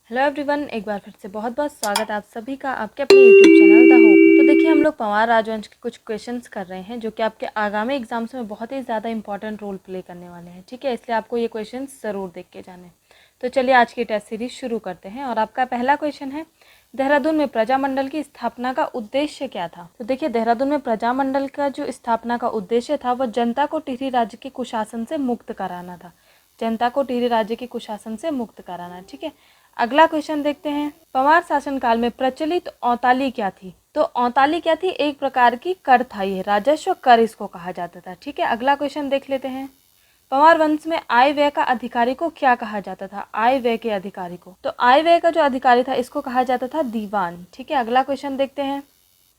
Hello everyone, एक बार फिर से बहुत बहुत स्वागत है आप सभी का आपके अपने यूट्यूब चैनल द होप। तो देखिए, हम लोग पंवार राजवंश के कुछ क्वेश्चंस कर रहे हैं जो कि आपके आगामी एग्जाम्स में बहुत ही ज़्यादा इंपॉर्टेंट रोल प्ले करने वाले हैं। ठीक है, इसलिए आपको ये क्वेश्चंस ज़रूर देख के जाने। तो चलिए आज की टेस्ट सीरीज शुरू करते हैं। और आपका पहला क्वेश्चन है, देहरादून में प्रजामंडल की स्थापना का उद्देश्य क्या था। तो देखिए, देहरादून में प्रजामंडल का जो स्थापना का उद्देश्य था वह जनता को टिहरी राज्य के कुशासन से मुक्त कराना था। जनता को टिहरी राज्य के कुशासन से मुक्त कराना। ठीक है, अगला क्वेश्चन देखते हैं, पंवार शासनकाल में प्रचलित औताली क्या थी। तो औताली क्या थी, एक प्रकार की कर था, ये राजस्व कर इसको कहा जाता था। ठीक है, अगला क्वेश्चन देख लेते हैं, पंवार वंश में आय व्यय का अधिकारी को क्या कहा जाता था। आय व्यय के अधिकारी को, तो आय व्यय का जो अधिकारी था इसको कहा जाता था दीवान। ठीक है, अगला क्वेश्चन देखते हैं,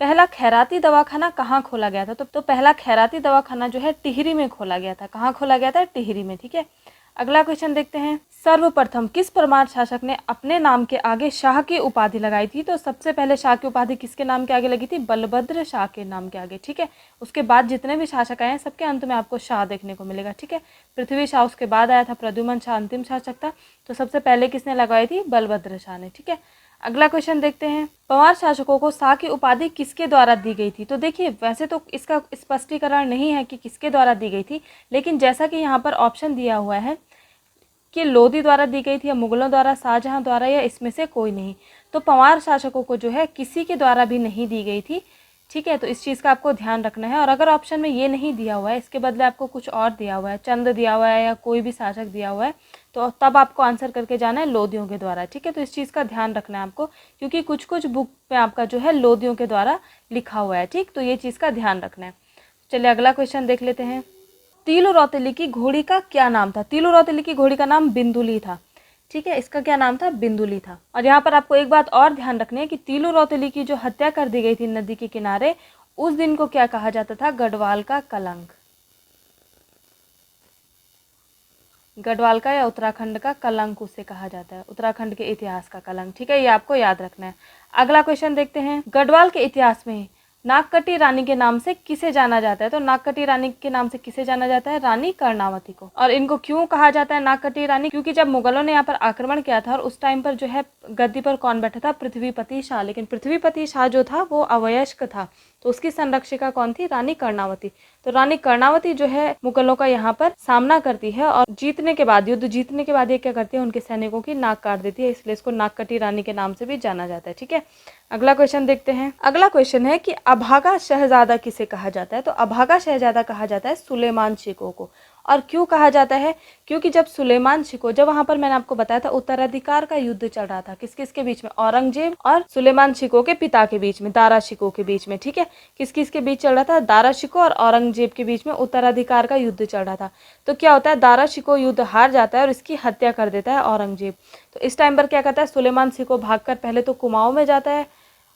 पहला खैराती दवाखाना कहाँ खोला गया था। तो पहला खैराती दवाखाना जो है टिहरी में खोला गया था। कहाँ खोला गया था, टिहरी में। ठीक है, अगला क्वेश्चन देखते हैं, सर्वप्रथम किस परमार शासक ने अपने नाम के आगे शाह की उपाधि लगाई थी। तो सबसे पहले शाह की उपाधि किसके नाम के आगे लगी थी, बलभद्र शाह के नाम के आगे। ठीक है, उसके बाद जितने भी शासक आए हैं सबके अंत में आपको शाह देखने को मिलेगा। ठीक है, पृथ्वी शाह उसके बाद आया था, प्रद्युमन शाह अंतिम शासक था, तो सबसे पहले किसने लगाई थी, बलभद्र शाह ने। ठीक है, अगला क्वेश्चन देखते हैं, पंवार शासकों को शाह की उपाधि किसके द्वारा दी गई थी। तो देखिए, वैसे तो इसका स्पष्टीकरण नहीं है कि किसके द्वारा दी गई थी, लेकिन जैसा कि यहाँ पर ऑप्शन दिया हुआ है कि लोधी द्वारा दी गई थी या मुगलों द्वारा, शाहजहां द्वारा, या इसमें से कोई नहीं। तो पंवार शासकों को जो है किसी के द्वारा भी नहीं दी गई थी। ठीक है, तो इस चीज़ का आपको ध्यान रखना है। और अगर ऑप्शन में ये नहीं दिया हुआ है, इसके बदले आपको कुछ और दिया हुआ है, चंद दिया हुआ है या कोई भी शासक दिया हुआ है, तो तब आपको आंसर करके जाना है लोधियों के द्वारा। ठीक है, तो इस चीज़ का ध्यान रखना है आपको, क्योंकि कुछ कुछ बुक में आपका जो है लोधियों के द्वारा लिखा हुआ है। ठीक, तो ये चीज़ का ध्यान रखना है। चलिए अगला क्वेश्चन देख लेते हैं, तीलू रौतेली की घोड़ी का क्या नाम था। तीलू रौतेली की घोड़ी का नाम बिंदुली था। ठीक है, इसका क्या नाम था, बिंदुली था। और यहाँ पर आपको एक बात और ध्यान रखनी है कि तीलू रौतेली की जो हत्या कर दी गई थी नदी के किनारे, उस दिन को क्या कहा जाता था, गढ़वाल का कलंक। गढ़वाल का या उत्तराखंड का कलंक उसे कहा जाता है, उत्तराखंड के इतिहास का कलंक। ठीक है, ये आपको याद रखना है। अगला क्वेश्चन देखते हैं, गढ़वाल के इतिहास में नागकटी रानी के नाम से किसे जाना जाता है। तो नागकटी रानी के नाम से किसे जाना जाता है, रानी कर्णावती को। और इनको क्यों कहा जाता है नागकटी रानी, क्योंकि जब मुगलों ने यहाँ पर आक्रमण किया था और उस टाइम पर जो है गद्दी पर कौन बैठा था, पृथ्वीपति शाह। लेकिन पृथ्वीपति शाह जो था वो अवयस्क था, तो उसकी संरक्षिका कौन थी, रानी कर्णावती। तो रानी कर्णावती जो है मुगलों का यहाँ पर सामना करती है और जीतने के बाद, युद्ध जीतने के बाद ये क्या करती है, उनके सैनिकों की नाक काट देती है, इसलिए इसको नागकटी रानी के नाम से भी जाना जाता है। ठीक है, अगला क्वेश्चन देखते हैं, अगला क्वेश्चन है कि अभागा शहजादा किसे कहा जाता है। तो अभागा शहजादा कहा जाता है सुलेमान शिको को। और क्यों कहा जाता है, क्योंकि जब सुलेमान शिको, जब वहां पर मैंने आपको बताया था उत्तराधिकार का युद्ध चल रहा था, किस किस के बीच में, औरंगजेब और सुलेमान शिको के पिता के बीच में, दारा शिको के बीच में। ठीक है, किस किस के बीच चल रहा था, दारा शिको और औरंगजेब के बीच में उत्तराधिकार का युद्ध चल रहा था। तो क्या होता है, दारा शिको युद्ध हार जाता है और इसकी हत्या कर देता है औरंगजेब। तो इस टाइम पर क्या करता है, सुलेमान शिको भागकर पहले तो कुमाऊं में जाता है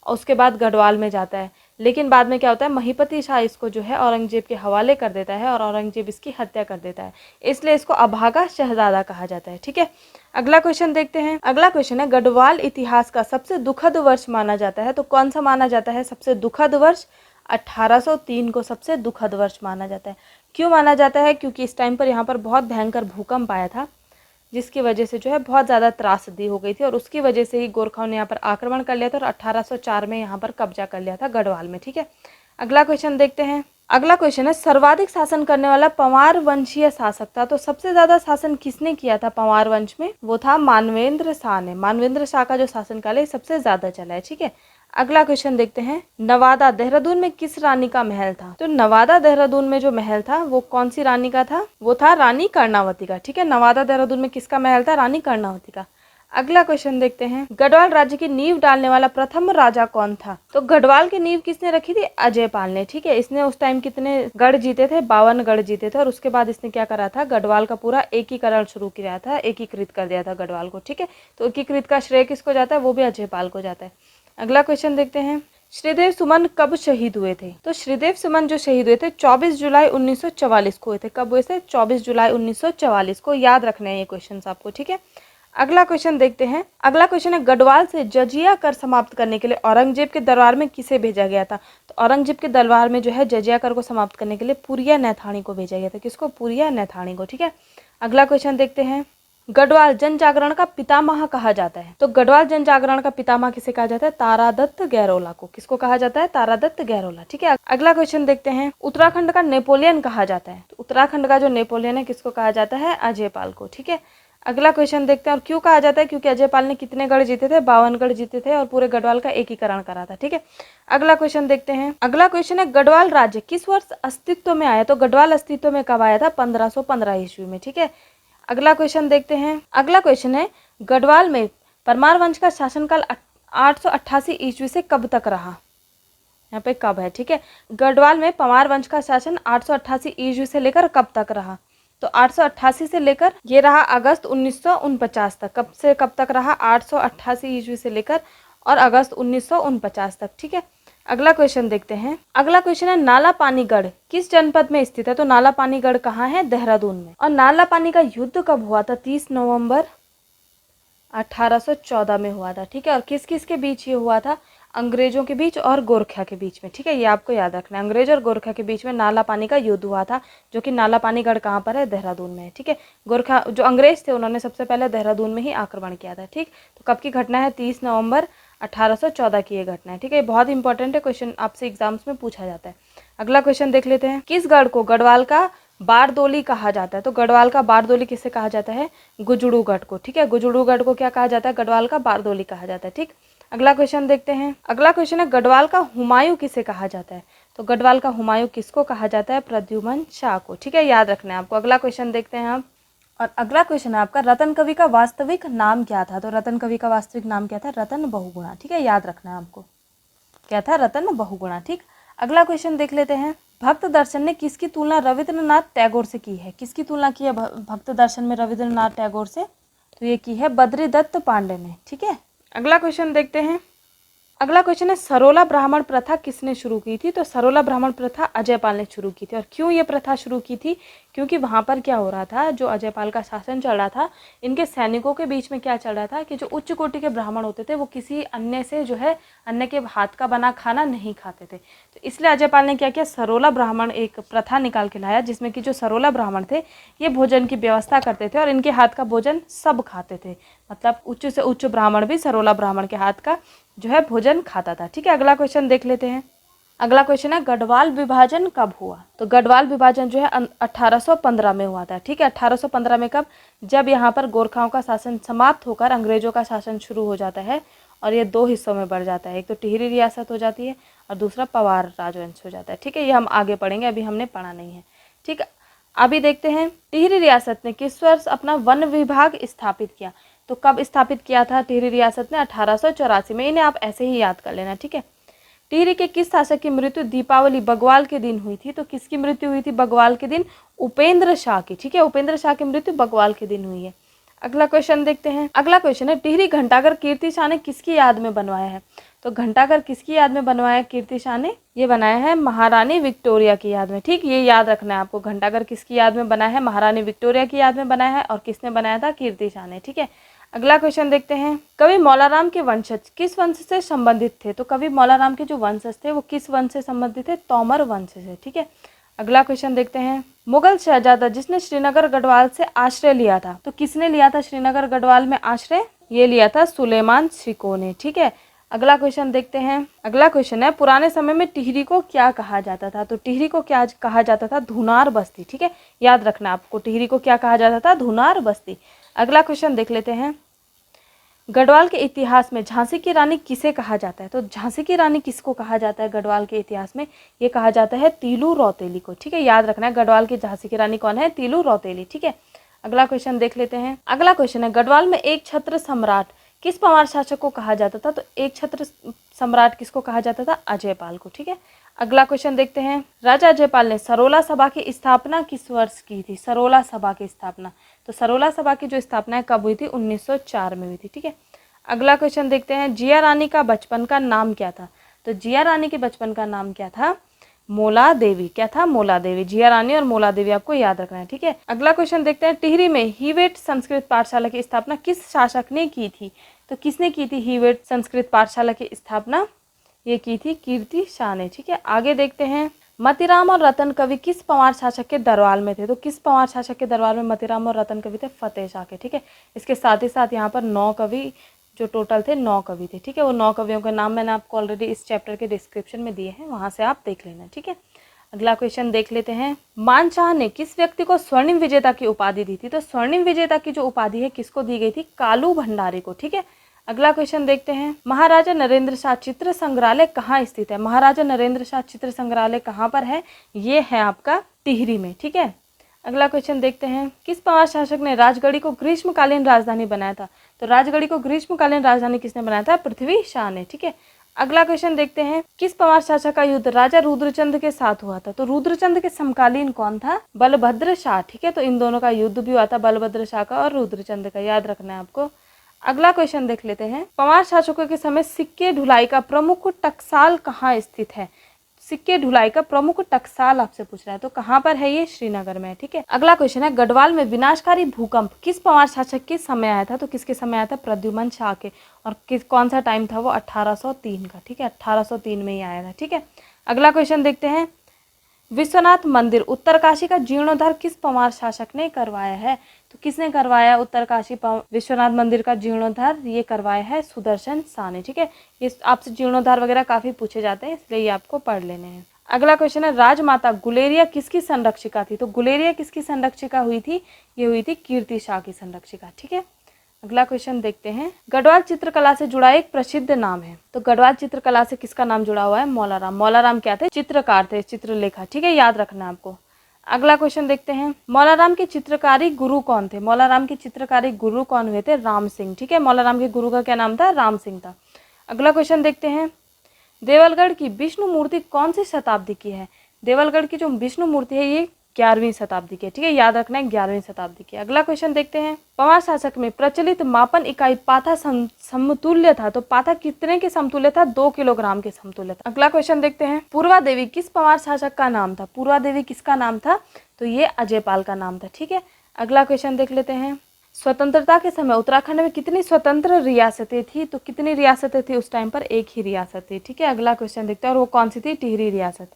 और उसके बाद गढ़वाल में जाता है, लेकिन बाद में क्या होता है, महिपति शाह इसको जो है औरंगजेब के हवाले कर देता है और औरंगजेब इसकी हत्या कर देता है, इसलिए इसको अभागा शहजादा कहा जाता है। ठीक है, अगला क्वेश्चन देखते हैं, अगला क्वेश्चन है, गढ़वाल इतिहास का सबसे दुखद वर्ष माना जाता है। तो कौन सा माना जाता है सबसे दुखद वर्ष, 1803 को सबसे दुखद वर्ष माना जाता है। क्यों माना जाता है, क्योंकि इस टाइम पर यहाँ पर बहुत भयंकर भूकंप आया था, जिसकी वजह से जो है बहुत ज़्यादा त्रासदी हो गई थी और उसकी वजह से ही गोरखाओं ने यहाँ पर आक्रमण कर लिया था और 1804 में यहाँ पर कब्जा कर लिया था गढ़वाल में। ठीक है, अगला क्वेश्चन देखते हैं, अगला क्वेश्चन है, सर्वाधिक शासन करने वाला पंवार वंशीय शासक था। तो सबसे ज्यादा शासन किसने किया था पंवार वंश में, वो था मानवेंद्र शाह ने। मानवेंद्र शाह का जो शासनकाल है सबसे ज्यादा चला है। ठीक है, अगला क्वेश्चन देखते हैं, नवादा देहरादून में किस रानी का महल था। तो नवादा देहरादून में जो महल था वो कौन सी रानी का था, वो था रानी कर्णावती का। ठीक है, नवादा देहरादून में किसका महल था, रानी कर्णावती का। अगला क्वेश्चन देखते हैं, गढ़वाल राज्य की नींव डालने वाला प्रथम राजा कौन था। तो गढ़वाल की नींव किसने रखी थी, अजयपाल ने। ठीक है, इसने उस टाइम कितने गढ़ जीते थे, 52 गढ़ जीते थे और उसके बाद इसने क्या करा था, गढ़वाल का पूरा एकीकरण शुरू किया था, एकीकृत कर दिया था गढ़वाल को। ठीक है, तो एकीकृत का श्रेय किसको जाता है, वो भी अजयपाल को जाता है। अगला क्वेश्चन देखते हैं, श्रीदेव सुमन कब शहीद हुए थे। तो श्रीदेव सुमन जो शहीद हुए थे 24 जुलाई 1944 को हुए थे। कब हुए थे, 24 जुलाई 1944 को। याद रखने हैं ये क्वेश्चंस आपको। ठीक है, अगला क्वेश्चन देखते हैं, अगला क्वेश्चन है, गढ़वाल से जजिया कर समाप्त करने के लिए औरंगजेब के दरबार में किसे भेजा गया था। तो औरंगजेब के दरबार में जो है जजिया कर को समाप्त करने के लिए पुरिया नैथानी को भेजा गया था। किसको, पुरिया नैथानी को। ठीक है, अगला क्वेश्चन देखते हैं, गढ़वाल जन जागरण का पितामह कहा जाता है। तो गढ़वाल जन जागरण का पितामह किसे कहा जाता है? तारादत्त गैरोला को। किसको कहा जाता है? तारादत्त गैरोला। ठीक है, अगला क्वेश्चन देखते हैं। उत्तराखंड का नेपोलियन कहा जाता है। तो उत्तराखंड का जो नेपोलियन है किसको कहा जाता है? अजयपाल को। ठीक है, अगला क्वेश्चन देखते हैं। और क्यों कहा जाता है? क्योंकि अजयपाल ने कितने गढ़ जीते थे? 52 गढ़ जीते थे और पूरे गढ़वाल का एकीकरण करा था। ठीक है, अगला क्वेश्चन देखते हैं। अगला क्वेश्चन है, गढ़वाल राज्य किस वर्ष अस्तित्व में आया? तो गढ़वाल अस्तित्व में कब आया था? 1515 ईस्वी में। ठीक है, अगला क्वेश्चन देखते हैं। अगला क्वेश्चन है, गढ़वाल में परमार वंश का शासनकाल 888 ईस्वी से कब तक रहा? यहाँ पे कब है? ठीक है, गढ़वाल में परमार वंश का शासन 888 ईस्वी से लेकर कब तक रहा? तो 888 से लेकर ये रहा अगस्त 1949 तक। कब से कब तक रहा? 888 ईस्वी से लेकर और अगस्त 1949 तक। ठीक है, अगला क्वेश्चन देखते हैं। अगला क्वेश्चन है, नाला पानीगढ़ किस जनपद में स्थित है? तो नाला पानीगढ़ कहाँ है? देहरादून में। और नाला पानी का युद्ध कब हुआ था? 30 नवंबर 1814 में हुआ था। ठीक है, और किस किस के बीच ये हुआ था? अंग्रेजों के बीच और गोरखा के बीच में। ठीक है, ये आपको याद रखना है, अंग्रेज और गोरखा के बीच में नाला पानी का युद्ध हुआ था, जो कि नाला पानीगढ़ कहाँ पर है? देहरादून में है। ठीक है, गोरखा जो अंग्रेज थे उन्होंने सबसे पहले देहरादून में ही आक्रमण किया था। ठीक, तो कब की घटना है? 30 नवंबर 1814 की ये घटना है। ठीक है, बहुत इंपॉर्टेंट है, क्वेश्चन आपसे एग्जाम्स में पूछा जाता है। अगला क्वेश्चन देख लेते हैं। किस गढ़ को गढ़वाल का बारदोली कहा जाता है? तो गढ़वाल का बारदोली किसे कहा जाता है? गुजड़ू गढ़ को। ठीक है, गुजड़ू गढ़ को क्या कहा जाता है? गढ़वाल का बारदोली कहा जाता है। ठीक, अगला क्वेश्चन देखते हैं। अगला क्वेश्चन है, गढ़वाल का हुमायूं किसे कहा जाता है? तो गढ़वाल का हुमायूं किसको कहा जाता है? प्रद्युमन शाह को। ठीक है, याद रखना है आपको। अगला क्वेश्चन देखते हैं आप। और अगला क्वेश्चन है आपका, रतन कवि का वास्तविक नाम क्या था? तो रतन कवि का वास्तविक नाम क्या था? रतन बहुगुणा। ठीक है, याद रखना है आपको, क्या था? रतन बहुगुणा। ठीक, अगला क्वेश्चन देख लेते हैं। भक्त दर्शन ने किसकी तुलना रविंद्रनाथ टैगोर से की है? किसकी तुलना की है भक्त दर्शन में रविंद्रनाथ टैगोर से? तो ये की है बद्रीदत्त पांडे ने। ठीक है, अगला क्वेश्चन देखते हैं। अगला क्वेश्चन है, सरोला ब्राह्मण प्रथा किसने शुरू की थी? तो सरोला ब्राह्मण प्रथा अजयपाल ने शुरू की थी। और क्यों ये प्रथा शुरू की थी? क्योंकि वहाँ पर क्या हो रहा था, जो अजयपाल का शासन चल रहा था, इनके सैनिकों के बीच में क्या चल रहा था कि जो उच्च कोटि के ब्राह्मण होते थे वो किसी अन्य से जो है अन्य के हाथ का बना खाना नहीं खाते थे। तो इसलिए अजयपाल ने क्या किया, सरोला ब्राह्मण एक प्रथा निकाल के लाया, जिसमें कि जो सरोला ब्राह्मण थे ये भोजन की व्यवस्था करते थे और इनके हाथ का भोजन सब खाते थे। मतलब उच्च से उच्च ब्राह्मण भी सरोला ब्राह्मण के हाथ का जो है भोजन खाता था। ठीक है, अगला क्वेश्चन देख लेते हैं। अगला क्वेश्चन है, गढ़वाल विभाजन कब हुआ? तो गढ़वाल विभाजन जो है 1815 में हुआ था। ठीक है, 1815 में कब? जब यहाँ पर गोरखाओं का शासन समाप्त होकर अंग्रेजों का शासन शुरू हो जाता है और ये दो हिस्सों में बढ़ जाता है। एक तो टिहरी रियासत हो जाती है और दूसरा पवार राजवंश हो जाता है। ठीक है, ये हम आगे पढ़ेंगे, अभी हमने पढ़ा नहीं है। ठीक है, अभी देखते हैं टिहरी रियासत ने किस वर्ष अपना वन विभाग स्थापित किया? तो कब स्थापित किया था टिहरी रियासत ने? 1884 में। इन्हें आप ऐसे ही याद कर लेना। ठीक है, टिहरी के किस शासक की मृत्यु दीपावली बग्वाल के दिन हुई थी? तो किसकी मृत्यु हुई थी बग्वाल के दिन? उपेंद्र शाह की। ठीक है, उपेंद्र शाह की मृत्यु बग्वाल के दिन हुई है। अगला क्वेश्चन देखते हैं। अगला क्वेश्चन है, टिहरी घंटाघर कीर्ति शाह ने किसकी याद में बनवाया है? तो घंटाघर किसकी याद में बनवाया है कीर्ति शाह ने? ये बनाया है महारानी विक्टोरिया की याद में। ठीक, ये याद रखना है आपको, घंटाघर किसकी याद में बनाया है? महारानी विक्टोरिया की याद में बनाया है। और किसने बनाया था? कीर्ति शाह ने। ठीक है, अगला क्वेश्चन देखते हैं। कवि मौलाराम के वंशज किस वंश से संबंधित थे? तो कवि मौलाराम के जो वंशज थे वो किस वंश से संबंधित थे? तोमर वंश से। ठीक है, अगला क्वेश्चन देखते हैं। मुगल शहजादा जिसने श्रीनगर गढ़वाल से आश्रय लिया था, तो किसने लिया था श्रीनगर गढ़वाल में आश्रय? ये लिया था सुलेमान शिको ने। ठीक है, अगला क्वेश्चन देखते हैं। अगला क्वेश्चन है, पुराने समय में टिहरी को क्या कहा जाता था? तो टिहरी को क्या कहा जाता था? धुनार बस्ती। ठीक है, याद रखना आपको, टिहरी को क्या कहा जाता था? धुनार बस्ती। अगला क्वेश्चन देख लेते हैं। गढ़वाल के इतिहास में झांसी की रानी किसे कहा जाता है? तो झांसी की रानी किसको कहा जाता है गढ़वाल के इतिहास में? ये कहा जाता है तीलू रौतेली को। ठीक है, याद रखना है, गढ़वाल की झांसी की रानी कौन है? तीलू रौतेली। ठीक है, अगला क्वेश्चन देख लेते हैं। अगला क्वेश्चन है, गढ़वाल में एक छत्र सम्राट किस पवार शासक को कहा जाता था? तो एक छत्र सम्राट किसको कहा जाता था? अजयपाल को। ठीक है, अगला क्वेश्चन देखते हैं। राजा अजयपाल ने सरोला सभा की स्थापना किस वर्ष की थी? सरोला सभा की स्थापना, तो सरोला सभा की जो स्थापना है कब हुई थी? 1904 में हुई थी। ठीक है, अगला क्वेश्चन देखते हैं। जिया रानी का बचपन का नाम क्या था? तो जिया रानी के बचपन का नाम क्या था? मोला देवी। क्या था? मोला देवी। जिया रानी और मोला देवी आपको याद रखना है। ठीक है, अगला क्वेश्चन देखते हैं। टिहरी में हीवेट संस्कृत पाठशाला की स्थापना किस शासक ने की थी? तो किसने की थी हीवेट संस्कृत पाठशाला की स्थापना? ये की थी कीर्ति शाह ने। ठीक है, आगे देखते हैं। मतीराम और रतन कवि किस पंवार शासक के दरबार में थे? तो किस पंवार शासक के दरबार में मतीराम और रतन कवि थे? फतेह शाह के। ठीक है, इसके साथ ही साथ यहाँ पर 9 कवि जो टोटल थे 9 कवि थे। ठीक है, वो 9 कवियों के नाम मैंने आपको ऑलरेडी इस चैप्टर के डिस्क्रिप्शन में दिए हैं, वहाँ से आप देख लेना। ठीक है, अगला क्वेश्चन देख लेते हैं। मानशाह ने किस व्यक्ति को स्वर्णिम विजेता की उपाधि दी थी? तो स्वर्णिम विजेता की जो उपाधि है किसको दी गई थी? कालू भंडारी को। ठीक है, अगला क्वेश्चन देखते हैं। महाराजा नरेंद्र शाह चित्र संग्रहालय कहाँ स्थित है? महाराजा नरेंद्र शाह चित्र संग्रहालय कहाँ पर है? ये है आपका टिहरी में। ठीक है, अगला क्वेश्चन देखते हैं। किस पंवार शासक ने राजगढ़ी को ग्रीष्मकालीन राजधानी बनाया था? तो राजगढ़ी को ग्रीष्मकालीन राजधानी किसने बनाया था? पृथ्वी शाह ने। ठीक है, अगला क्वेश्चन देखते हैं। किस पंवार शासक का युद्ध राजा रुद्रचंद के साथ हुआ था? तो रुद्रचंद के समकालीन कौन था? बलभद्र शाह। ठीक है, तो इन दोनों का युद्ध भी हुआ था, बलभद्र शाह का और रुद्रचंद का, याद रखना है आपको। अगला क्वेश्चन देख लेते हैं। पंवार शासकों के समय सिक्के ढुलाई का प्रमुख टकसाल कहाँ स्थित है? सिक्के ढुलाई का प्रमुख टकसाल आपसे पूछ रहा है, तो कहाँ पर है ये? श्रीनगर में। ठीक है, अगला क्वेश्चन है। गढ़वाल में विनाशकारी भूकंप किस पंवार शासक के समय आया था? तो किसके समय आया था? प्रद्युमन शाह के। और कौन सा टाइम था वो? 1803 का। ठीक है, 1803 में ही आया था। ठीक है, अगला क्वेश्चन देखते हैं। विश्वनाथ मंदिर उत्तरकाशी का जीर्णोद्धार किस पंवार शासक ने करवाया है? तो किसने करवाया उत्तरकाशी विश्वनाथ मंदिर का जीर्णोद्धार? ये करवाया है सुदर्शन शाह ने। ठीक है, ये आपसे जीर्णोद्धार वगैरह काफी पूछे जाते हैं, इसलिए ये आपको पढ़ लेने हैं। अगला क्वेश्चन है। राजमाता गुलेरिया किसकी संरक्षिका थी? तो गुलेरिया किसकी संरक्षिका हुई थी? ये हुई थी कीर्ति शाह की संरक्षिका। ठीक है, अगला क्वेश्चन देखते हैं। गढ़वाल चित्रकला से जुड़ा एक प्रसिद्ध नाम है। तो गढ़वाल चित्रकला से किसका नाम जुड़ा हुआ है? मौलाराम। मौलाराम क्या थे? चित्रकार थे, चित्रलेखा। ठीक है, याद रखना है आपको। अगला क्वेश्चन देखते हैं। मौलाराम के चित्रकारी गुरु कौन थे? मौलाराम के चित्रकारी गुरु कौन हुए थे? राम सिंह। ठीक है, मौलाराम के गुरु का क्या नाम था? राम सिंह था। अगला क्वेश्चन देखते हैं। देवलगढ़ की विष्णु मूर्ति कौन सी शताब्दी की है? देवलगढ़ की जो विष्णु मूर्ति है ये 11वीं शताब्दी की है। ठीक है, याद रखना है 11वीं शताब्दी की। अगला क्वेश्चन देखते हैं। पंवार शासक में प्रचलित मापन इकाई पाथा समतुल्य था। तो पाथा कितने के समतुल्य था? 2 किलोग्राम के समतुल्य था। अगला क्वेश्चन देखते हैं। पूर्वा देवी किस पंवार शासक का नाम था? पूर्वा देवी किसका नाम था? तो ये अजयपाल का नाम था। ठीक है, अगला क्वेश्चन देख लेते हैं। स्वतंत्रता के समय उत्तराखंड में कितनी स्वतंत्र रियासतें थी? तो कितनी रियासतें थी उस टाइम पर? एक ही रियासत थी। ठीक है, अगला क्वेश्चन देखते हैं। और वो कौन सी थी? टिहरी रियासत।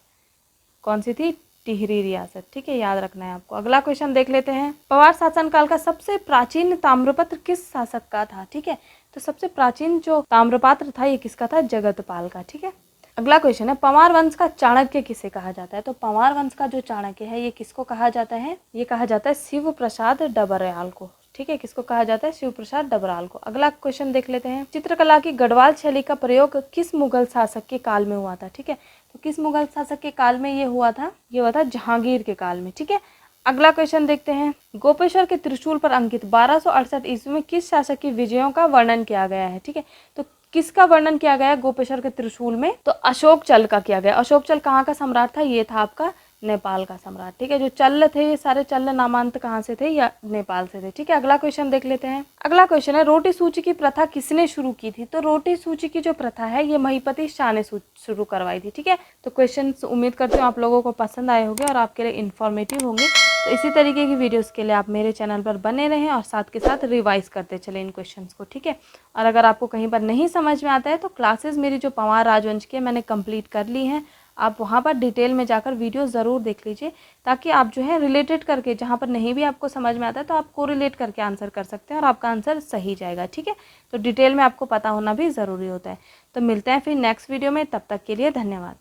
कौन सी थी? टिहरी रियासत। ठीक है, याद रखना है आपको। अगला क्वेश्चन देख लेते हैं। पंवार शासनकाल का सबसे प्राचीन ताम्रपत्र किस शासक का था? ठीक है, तो सबसे प्राचीन जो ताम्रपत्र था ये किसका था? जगतपाल का। ठीक है, अगला क्वेश्चन है। पंवार वंश का चाणक्य किसे कहा जाता है? तो पंवार वंश का जो चाणक्य है ये किसको कहा जाता है? ये कहा जाता है शिव प्रसाद डबरयाल को। ठीक है, किसको कहा जाता है? शिव प्रसाद डबराल को। अगला क्वेश्चन देख लेते हैं। चित्रकला की गढ़वाल शैली का प्रयोग किस मुगल शासक के काल में हुआ था? ठीक है, तो किस मुगल शासक के काल में ये हुआ था? ये हुआ था जहांगीर के काल में। ठीक है, अगला क्वेश्चन देखते हैं। गोपेश्वर के त्रिशूल पर अंकित 1268 ईस्वी में किस शासक की विजयों का वर्णन किया गया है? ठीक है, तो किसका वर्णन किया गया गोपेश्वर के त्रिशूल में? तो अशोक चल का किया गया। अशोक चल कहाँ का सम्राट था? ये था आपका नेपाल का सम्राट। ठीक है, जो चल्ल थे ये सारे चल्ल नामांत कहाँ से थे? या नेपाल से थे। ठीक है, अगला क्वेश्चन देख लेते हैं। अगला क्वेश्चन है। रोटी सूची की प्रथा किसने शुरू की थी? तो रोटी सूची की जो प्रथा है ये महिपति शाह ने शुरू करवाई थी। ठीक है, तो क्वेश्चन उम्मीद करती हूँ आप लोगों को पसंद आए होंगे और आपके लिए इन्फॉर्मेटिव होंगे। तो इसी तरीके की वीडियोस के लिए आप मेरे चैनल पर बने रहें और साथ के साथ रिवाइज करते चलें इन क्वेश्चंस को। ठीक है, और अगर आपको कहीं पर नहीं समझ में आता है तो क्लासेस मेरी जो पंवार राजवंश की मैंने कंप्लीट कर ली हैं, आप वहाँ पर डिटेल में जाकर वीडियो ज़रूर देख लीजिए, ताकि आप जो है रिलेटेड करके जहाँ पर नहीं भी आपको समझ में आता है तो आप कोरिलेट करके आंसर कर सकते हैं और आपका आंसर सही जाएगा। ठीक है, तो डिटेल में आपको पता होना भी ज़रूरी होता है। तो मिलते हैं फिर नेक्स्ट वीडियो में, तब तक के लिए धन्यवाद।